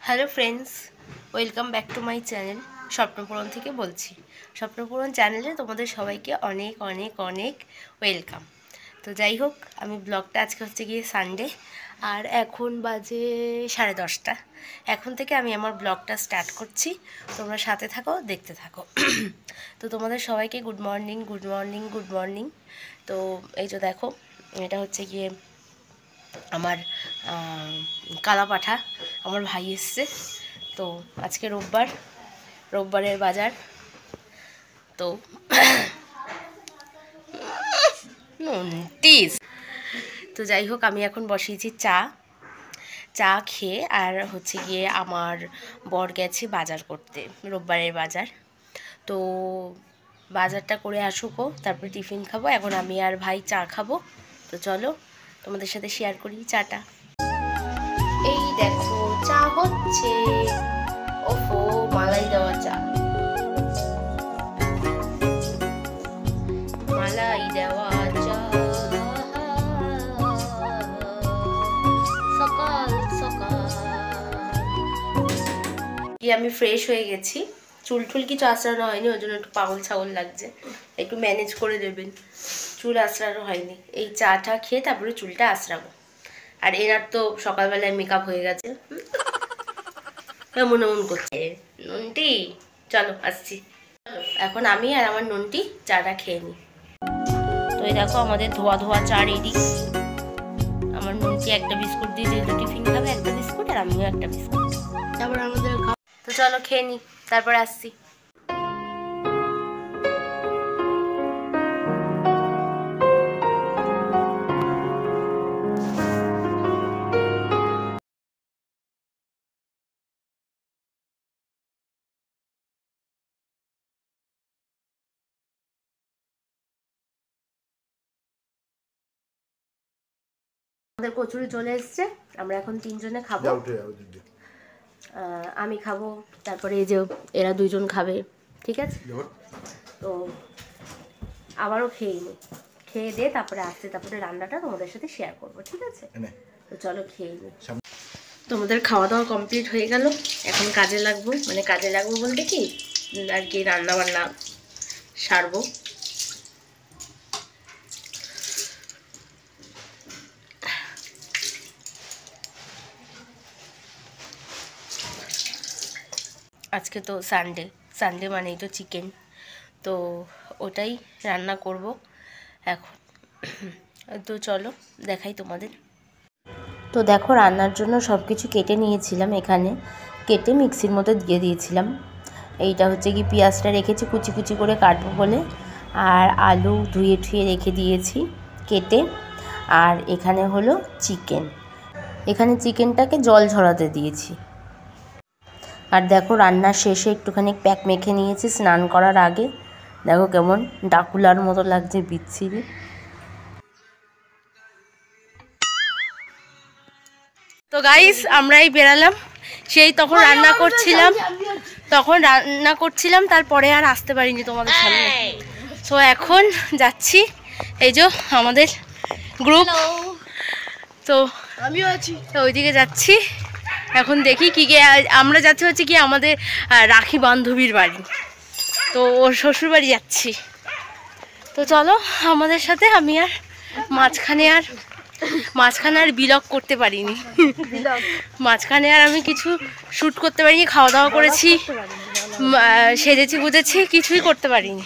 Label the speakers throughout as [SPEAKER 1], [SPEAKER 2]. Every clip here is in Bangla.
[SPEAKER 1] Hello friends, welcome back to my channel. Swapnapuran থেকে বলছি। স্বপ্নপূরণ চ্যানেলে তোমাদের সবাইকে অনেক অনেক অনেক ওয়েলকাম। তো যাই হোক, আমি ব্লগটা আজকে হচ্ছে গিয়ে সানডে, আর এখন বাজে 10:30। এখন থেকে আমি আমার ব্লগটা স্টার্ট করছি। তোমরা সাথে থাকো, দেখতে থাকো। তো তোমাদের সবাইকে good morning, good morning, good morning. তো এই যে দেখো, এটা হচ্ছে গিয়ে আমার কালা পাঠা, আমার ভাই এসছে। তো আজকে রোববারের বাজার। তো তো যাই হোক, আমি এখন বসিয়েছি চা খেয়ে, আর হচ্ছে গিয়ে আমার বর গেছে বাজার করতে, রোববারের বাজার। তো বাজারটা করে আসুকো, তারপরে টিফিন খাবো। এখন আমি আর ভাই চা খাবো। তো চলো তোমাদের সাথে শেয়ার করি চাটা। এই দেখো চা হচ্ছে, ওফো মালাই দেওয়া চা, মালাই দেওয়া চা সকাল সকাল। কি আমি ফ্রেশ হয়ে গেছি, চুল কিছু আঁচড়ানো হয়নি, ওই জন্য একটু পাগল ছাগল লাগছে, একটু ম্যানেজ করে দেবেন। চুল আঁচড়ানো হয়নি, এই চাটা খেয়ে তারপরে চুলটা আঁচড়াবো। আর এনার তো সকালবেলায় মেকআপ হয়ে গেছে, এমন করছে। নন্টি চলো আসছি। এখন আমি আর আমার নন্টি চাটা খেয়ে নিই। তো এই দেখো আমাদের ধোয়া ধোয়া চা রেডি। আমার নন্টি একটা বিস্কুট দিয়ে, যেহেতু টিফিন খাবে, একটা বিস্কুট, আর আমিও একটা বিস্কুট। তারপর আমাদের তো চলো খেয়ে নিই, তারপর আসছি। আমাদের কচুরি চলে এসছে, আমরা এখন 3 জনে খাবো। আমি খাবো, তারপরে এই যে এরা 2 জন খাবে, ঠিক আছে? তো আবারও খেয়ে দিয়ে তারপরে আসছে, তারপরে রান্নাটা তোমাদের সাথে শেয়ার করবো, ঠিক আছে? তো চলো খেয়ে নিই। তোমাদের খাওয়া দাওয়া কমপ্লিট হয়ে গেল, এখন কাজে লাগবো, মানে কাজে লাগবো বলতে কি আর কি, রান্না বান্না সারবো। আজকে তো সানডে মানেই তো চিকেন, তো ওটাই রান্না করব এখন। তো চলো দেখাই তোমাদের। তো দেখো, রান্নার জন্য সব কিছু কেটে নিয়েছিলাম, এখানে কেটে মিক্সির মধ্যে দিয়ে দিয়েছিলাম। এইটা হচ্ছে কি পেঁয়াজটা রেখেছি কুচি কুচি করে কাটবো বলে, আর আলু ধুয়ে রেখে দিয়েছি কেটে। আর এখানে হলো চিকেন, এখানে চিকেনটাকে জল ঝরাতে দিয়েছি। আর দেখো রান্নার শেষে একটুখানি প্যাক মেখে নিয়েছি স্নান করার আগে। দেখো কেমন ডাকুলার মতো লাগছে, বিচ্ছিরি। তো গাইস, আমরাই বেরালাম, সেই তখন রান্না করছিলাম, তারপরে আর আসতে পারিনি তোমাদের সামনে। তো এখন যাচ্ছি, এই যে আমাদের গ্রুপ, তো আমিও আছি, তো ওইদিকে যাচ্ছি। এখন দেখি কি আমরা যাচ্ছি হচ্ছে কি আমাদের রাখি বান্ধবীর বাড়ি, তো ওর শ্বশুর বাড়ি যাচ্ছি। তো চলো আমাদের সাথে। আমি আর মাঝখানে আর ব্লগ করতে পারিনি, মাঝখানে আর আমি কিছু শ্যুট করতে পারিনি। খাওয়া দাওয়া করেছি, সেজেছি গুজেছি, কিছুই করতে পারিনি।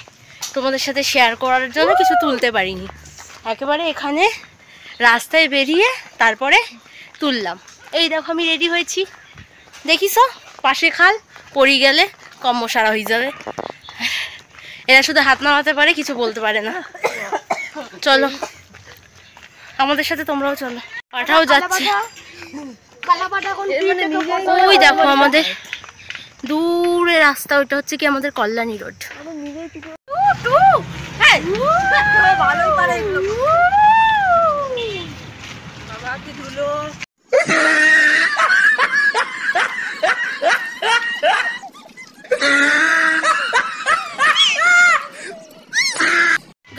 [SPEAKER 1] তোমাদের সাথে শেয়ার করার জন্য কিছু তুলতে পারিনি, একেবারে এখানে রাস্তায় বেরিয়ে তারপরে তুললাম। এই দেখো আমি রেডি হয়েছি, দেখিস পাশে খাল, পড়ি গেলে কম্ম সারা হয়ে যাবে। এরা শুধু হাত নামাতে পারে, কিছু বলতে পারে না। চলো আমাদের সাথে তোমরাও চলো। পাঠাও যাচ্ছে, ওই দেখো আমাদের দূরে রাস্তা, ওইটা হচ্ছে কি আমাদের কল্যাণী রোড।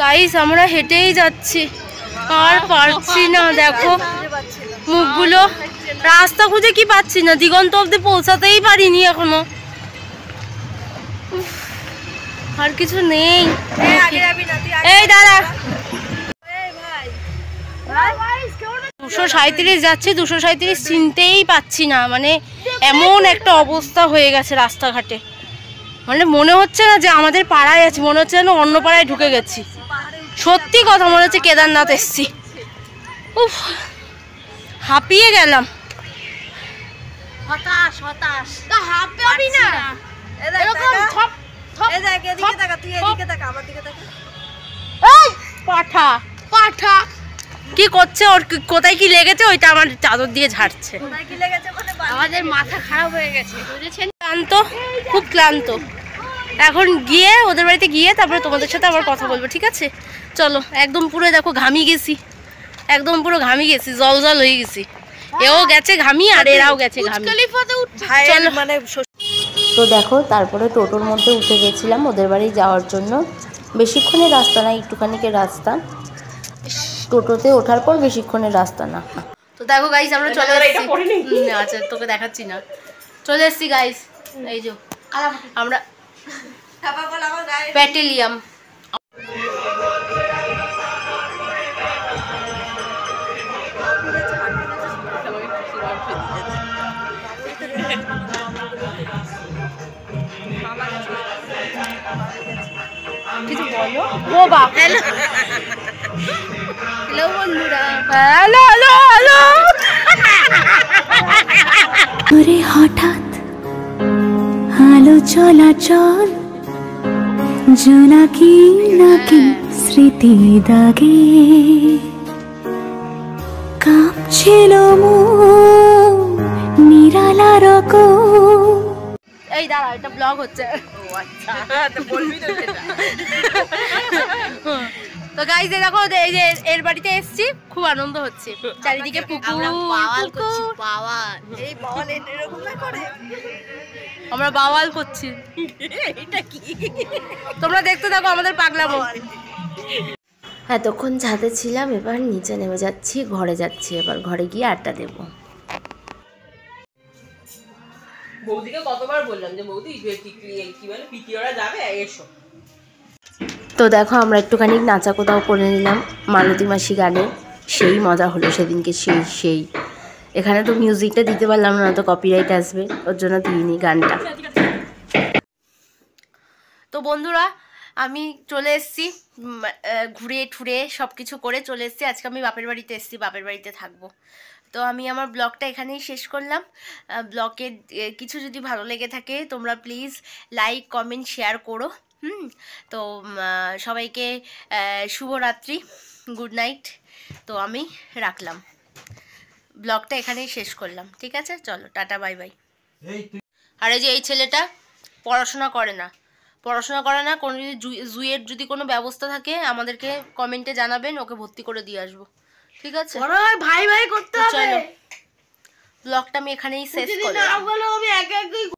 [SPEAKER 1] গাইস আমরা হেঁটেই যাচ্ছি, আর পারছি না, দেখো মুখগুলো রাস্তা খুঁজে কি পাচ্ছি না, দিগন্ত অব্দি পৌঁছাতেই পারিনি এখনো। আর কিছু নেই। এই দাদা 237 যাচ্ছি, 237 চিনতেই পাচ্ছি না, মানে এমন একটা অবস্থা হয়ে গেছে রাস্তাঘাটে, মানে মনে হচ্ছে না যে আমাদের পাড়ায় আছি, মনে হচ্ছে যেন অন্য পাড়ায় ঢুকে গেছি। সত্যি কথা, মনে হচ্ছে কেদারনাথ এসছি। উফ, হাঁপিয়ে গেলাম। হতাশ হতাশ। তা হাঁপাবি না, এরকম থপ থপ এদিকে তাকা, তুই এদিকে তাকা, আমার দিকে তাকা। এই পাঠা পাঠা কি করছে, ওর কোথায় কি লেগেছে ওইটা আমার চাদর দিয়ে ঝাড়ছে। কোথায় কি লেগেছে মানে আমাদের মাথা খারাপ হয়ে গেছে, বুঝেছেন? ক্লান্ত, খুব ক্লান্ত। এখন গিয়ে ওদের বাড়িতে গিয়ে তারপরে তোমাদের সাথে আবার কথা বলবো, ঠিক আছে? চলো। একদম পুরো দেখো ঘামিয়ে গেছি, একদম পুরো ঘামিয়ে গেছি, জল জল হয়ে গেছি। এও গেছে ঘামিয়ে আর এরাও গেছে ঘামিয়ে। মানে তো দেখো, তারপরে টোটোর মধ্যে উঠে গেছিলাম ওদের বাড়ি যাওয়ার জন্য। বেশিক্ষণের রাস্তা না, একটুখানিকের রাস্তা। টোটোতে ওঠার পর বেশিক্ষণের রাস্তা না। তো দেখো গাইস, আমরা চলে এসেছি। আচ্ছা, তোকে দেখাচ্ছি না, চলে এসেছি গাইস। এই যে আমরা প্যাটেলিয়াম। কিছু বলো। ও বাপ, হ্যালো হ্যালো বন্ধুরা, হ্যালো হ্যালো হ্যালো।
[SPEAKER 2] ওরে হঠাৎ আলো চলাচল, জোনাকি নাকি স্মৃতি দাগে, কাঁপছিল মন নিরালা রকম।
[SPEAKER 1] এই দাঁড়া, এটা ব্লগ হচ্ছে। ও আচ্ছা, তো বলবি তো সেটা। তো গাইস দেখো, এই যে এর বাড়িতে এসেছি, খুব আনন্দ হচ্ছে। চারিদিকে পুকুর, বাওয়াল করছি, বাওয়াল। এই বাওয়াল এরকম না করে, আমরা বাওয়াল করছি। এটা কি তোমরা দেখতে থাকো আমাদের পাগলামো। এতক্ষণ ছাদে ছিলাম, এবার নিচে নেমে যাচ্ছি, ঘরে যাচ্ছি। এবার ঘরে গিয়ে আড্ডা দেবো।
[SPEAKER 3] বৌদিকে কতবার বললাম যে বৌদি কি বলে পিটিওরা যাবে, এসো।
[SPEAKER 1] তো দেখো, আমরা একটুখানি নাচা কোথাও করে নিলাম মালতী মাসি গানে। সেই মজা হলো সেদিনকে, সেই এখানে তো মিউজিকটা দিতে পারলাম না, তো কপিরাইট আসবে, ওর জন্য দিইনি গানটা। তো বন্ধুরা, আমি চলে এসেছি, ঘুরে ঠুরে সব কিছু করে চলে এসেছি। আজকে আমি বাপের বাড়িতে এসেছি, বাপের বাড়িতে থাকবো। তো আমি আমার ব্লগটা এখানেই শেষ করলাম। ব্লগের কিছু যদি ভালো লেগে থাকে তোমরা প্লিজ লাইক কমেন্ট শেয়ার করো। তো সবাইকে শুভরাত্রি, গুড নাইট। তো আমি রাখলাম, ব্লগটা এখানেই শেষ করলাম, ঠিক আছে? চলো, টাটা, বাই বাই। আর এই যে এই ছেলেটা পড়াশোনা করে না, কোনো যদি জুয়ের যদি কোনো ব্যবস্থা থাকে আমাদেরকে কমেন্টে জানাবেন, ওকে ভর্তি করে দিয়ে আসবো, ঠিক আছে? ভাই ভাই করতে হবে। চলো, ব্লগটা আমি এখানেই শেষ করলাম।